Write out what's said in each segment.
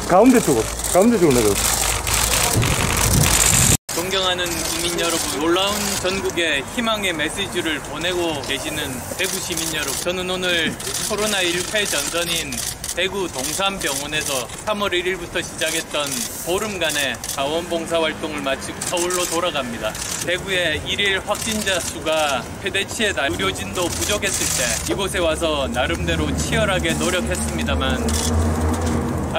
가운데 쪽으로 내려. 존경하는 국민 여러분, 놀라운 전국에 희망의 메시지를 보내고 계시는 대구 시민 여러분, 저는 오늘 코로나19 최전선인 대구 동산병원에서 3월 1일부터 시작했던 보름간의 자원봉사활동을 마치고 서울로 돌아갑니다. 대구의 1일 확진자 수가 최대치에 달, 의료진도 부족했을 때 이곳에 와서 나름대로 치열하게 노력했습니다만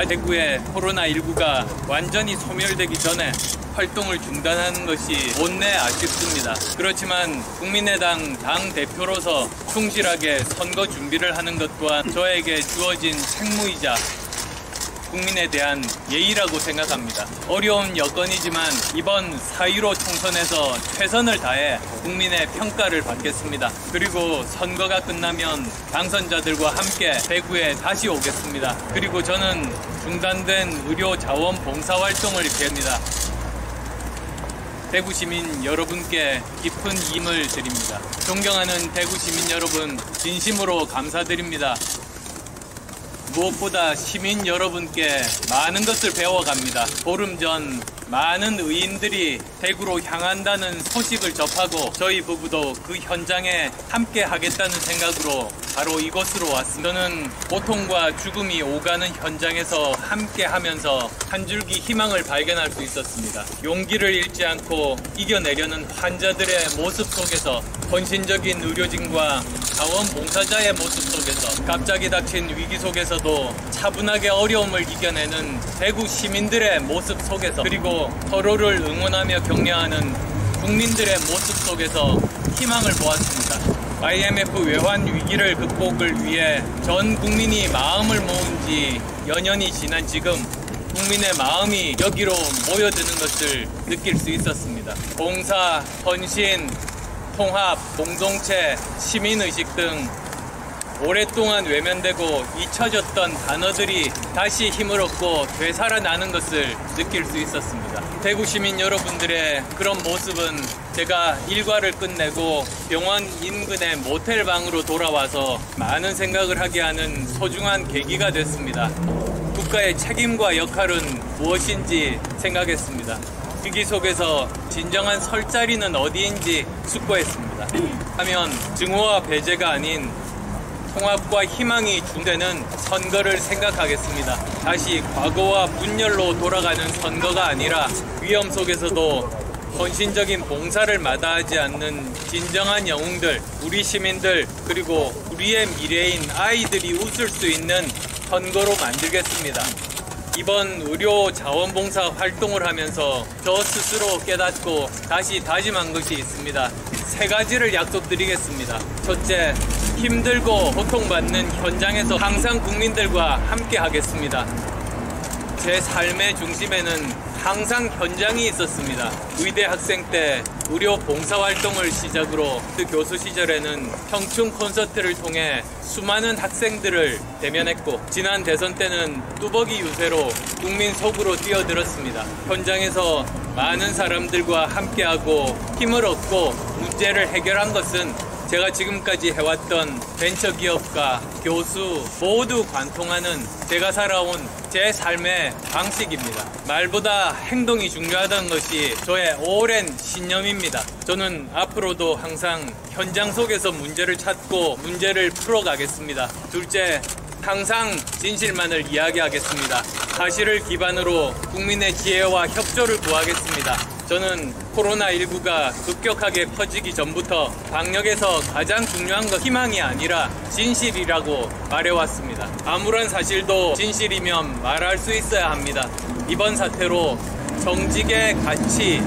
대구의 코로나19가 완전히 소멸되기 전에 활동을 중단하는 것이 못내 아쉽습니다. 그렇지만 국민의당 당대표로서 충실하게 선거 준비를 하는 것 또한 저에게 주어진 책무이자 국민에 대한 예의라고 생각합니다. 어려운 여건이지만 이번 4.15 총선에서 최선을 다해 국민의 평가를 받겠습니다. 그리고 선거가 끝나면 당선자들과 함께 대구에 다시 오겠습니다. 그리고 저는 중단된 의료 자원 봉사활동을 계획합니다. 대구 시민 여러분께 깊은 힘을 드립니다. 존경하는 대구 시민 여러분, 진심으로 감사드립니다. 무엇보다 시민 여러분께 많은 것을 배워갑니다. 보름 전 많은 의인들이 대구로 향한다는 소식을 접하고 저희 부부도 그 현장에 함께 하겠다는 생각으로 바로 이곳으로 왔습니다. 저는 고통과 죽음이 오가는 현장에서 함께 하면서 한 줄기 희망을 발견할 수 있었습니다. 용기를 잃지 않고 이겨내려는 환자들의 모습 속에서 헌신적인 의료진과 자원봉사자의 모습 속에서 갑자기 닥친 위기 속에서도 차분하게 어려움을 이겨내는 대구 시민들의 모습 속에서 그리고 서로를 응원하며 격려하는 국민들의 모습 속에서 희망을 보았습니다. IMF 외환 위기를 극복을 위해 전 국민이 마음을 모은 지 연년이 지난 지금 국민의 마음이 여기로 모여드는 것을 느낄 수 있었습니다. 봉사, 헌신, 통합, 공동체, 시민의식 등 오랫동안 외면되고 잊혀졌던 단어들이 다시 힘을 얻고 되살아나는 것을 느낄 수 있었습니다. 대구 시민 여러분들의 그런 모습은 제가 일과를 끝내고 병원 인근의 모텔방으로 돌아와서 많은 생각을 하게 하는 소중한 계기가 됐습니다. 국가의 책임과 역할은 무엇인지 생각했습니다. 위기 속에서 진정한 설 자리는 어디인지 숙고했습니다. 하면 증오와 배제가 아닌 통합과 희망이 중되는 선거를 생각하겠습니다. 다시 과거와 분열로 돌아가는 선거가 아니라 위험 속에서도 헌신적인 봉사를 마다하지 않는 진정한 영웅들, 우리 시민들, 그리고 우리의 미래인 아이들이 웃을 수 있는 선거로 만들겠습니다. 이번 의료 자원봉사 활동을 하면서 저 스스로 깨닫고 다시 다짐한 것이 있습니다. 3가지를 약속드리겠습니다. 첫째, 힘들고 고통받는 현장에서 항상 국민들과 함께 하겠습니다. 제 삶의 중심에는 항상 현장이 있었습니다. 의대 학생 때 의료 봉사활동을 시작으로 그 교수 시절에는 청춘 콘서트를 통해 수많은 학생들을 대면했고 지난 대선 때는 뚜벅이 유세로 국민 속으로 뛰어들었습니다. 현장에서 많은 사람들과 함께하고 힘을 얻고 문제를 해결한 것은 제가 지금까지 해왔던 벤처기업과 교수 모두 관통하는 제가 살아온 제 삶의 방식입니다. 말보다 행동이 중요하다는 것이 저의 오랜 신념입니다. 저는 앞으로도 항상 현장 속에서 문제를 찾고 문제를 풀어가겠습니다. 둘째, 항상 진실만을 이야기하겠습니다. 사실을 기반으로 국민의 지혜와 협조를 구하겠습니다. 저는 코로나19가 급격하게 퍼지기 전부터 방역에서 가장 중요한 건 희망이 아니라 진실이라고 말해왔습니다. 아무런 사실도 진실이면 말할 수 있어야 합니다. 이번 사태로 정직의 가치,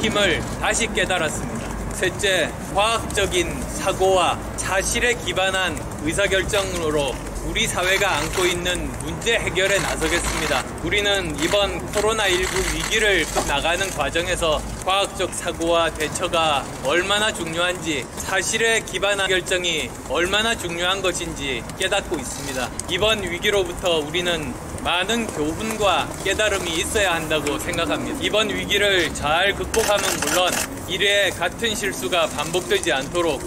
힘을 다시 깨달았습니다. 셋째, 과학적인 사고와 사실에 기반한 의사결정으로 우리 사회가 안고 있는 문제 해결에 나서겠습니다. 우리는 이번 코로나19 위기를 나가는 과정에서 과학적 사고와 대처가 얼마나 중요한지, 사실에 기반한 결정이 얼마나 중요한 것인지 깨닫고 있습니다. 이번 위기로부터 우리는 많은 교훈과 깨달음이 있어야 한다고 생각합니다. 이번 위기를 잘 극복하면 물론 이래 같은 실수가 반복되지 않도록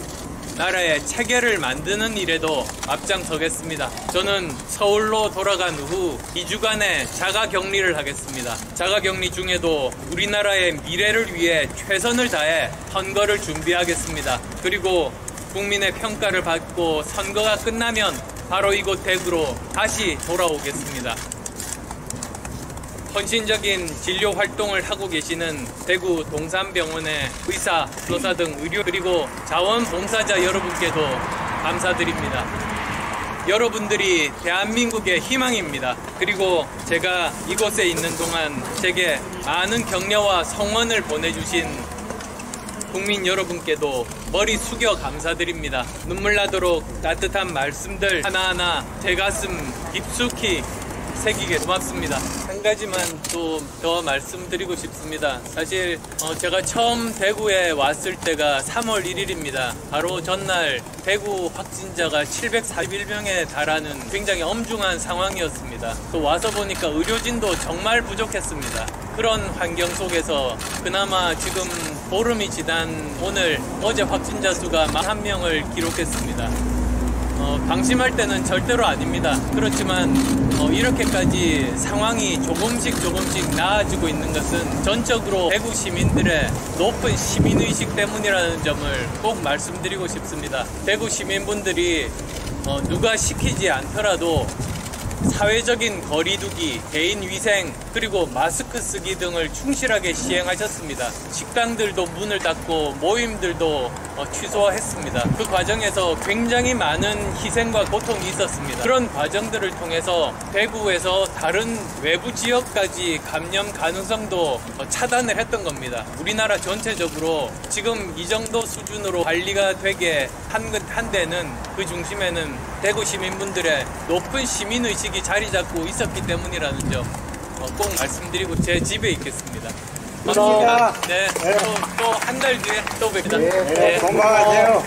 나라의 체계를 만드는 일에도 앞장서겠습니다. 저는 서울로 돌아간 후 2주간의 자가격리를 하겠습니다. 자가격리 중에도 우리나라의 미래를 위해 최선을 다해 선거를 준비하겠습니다. 그리고 국민의 평가를 받고 선거가 끝나면 바로 이곳 대구로 다시 돌아오겠습니다. 헌신적인 진료 활동을 하고 계시는 대구 동산병원의 의사, 의사 등 의료 그리고 자원봉사자 여러분께도 감사드립니다. 여러분들이 대한민국의 희망입니다. 그리고 제가 이곳에 있는 동안 제게 많은 격려와 성원을 보내주신 국민 여러분께도 머리 숙여 감사드립니다. 눈물 나도록 따뜻한 말씀들 하나하나 제 가슴 깊숙이 새기게 고맙습니다. 한 가지만 또 더 말씀드리고 싶습니다. 사실 제가 처음 대구에 왔을 때가 3월 1일입니다. 바로 전날 대구 확진자가 741명에 달하는 굉장히 엄중한 상황이었습니다. 또 와서 보니까 의료진도 정말 부족했습니다. 그런 환경 속에서 그나마 지금 보름이 지난 오늘 어제 확진자 수가 41명을 기록했습니다. 방심할 때는 절대로 아닙니다. 그렇지만 이렇게까지 상황이 조금씩 나아지고 있는 것은 전적으로 대구 시민들의 높은 시민의식 때문이라는 점을 꼭 말씀드리고 싶습니다. 대구 시민분들이 누가 시키지 않더라도 사회적인 거리두기, 개인위생, 그리고 마스크 쓰기 등을 충실하게 시행하셨습니다. 식당들도 문을 닫고 모임들도 취소했습니다. 그 과정에서 굉장히 많은 희생과 고통이 있었습니다. 그런 과정들을 통해서 대구에서 다른 외부 지역까지 감염 가능성도 차단을 했던 겁니다. 우리나라 전체적으로 지금 이 정도 수준으로 관리가 되게 한 데는 그 중심에는 대구 시민분들의 높은 시민의식이 자리 잡고 있었기 때문이라는 점 꼭 말씀드리고 제 집에 있겠습니다. 고맙습니다. 네, 또 한 달 뒤에 또 뵙겠습니다. 네, 건강하세요.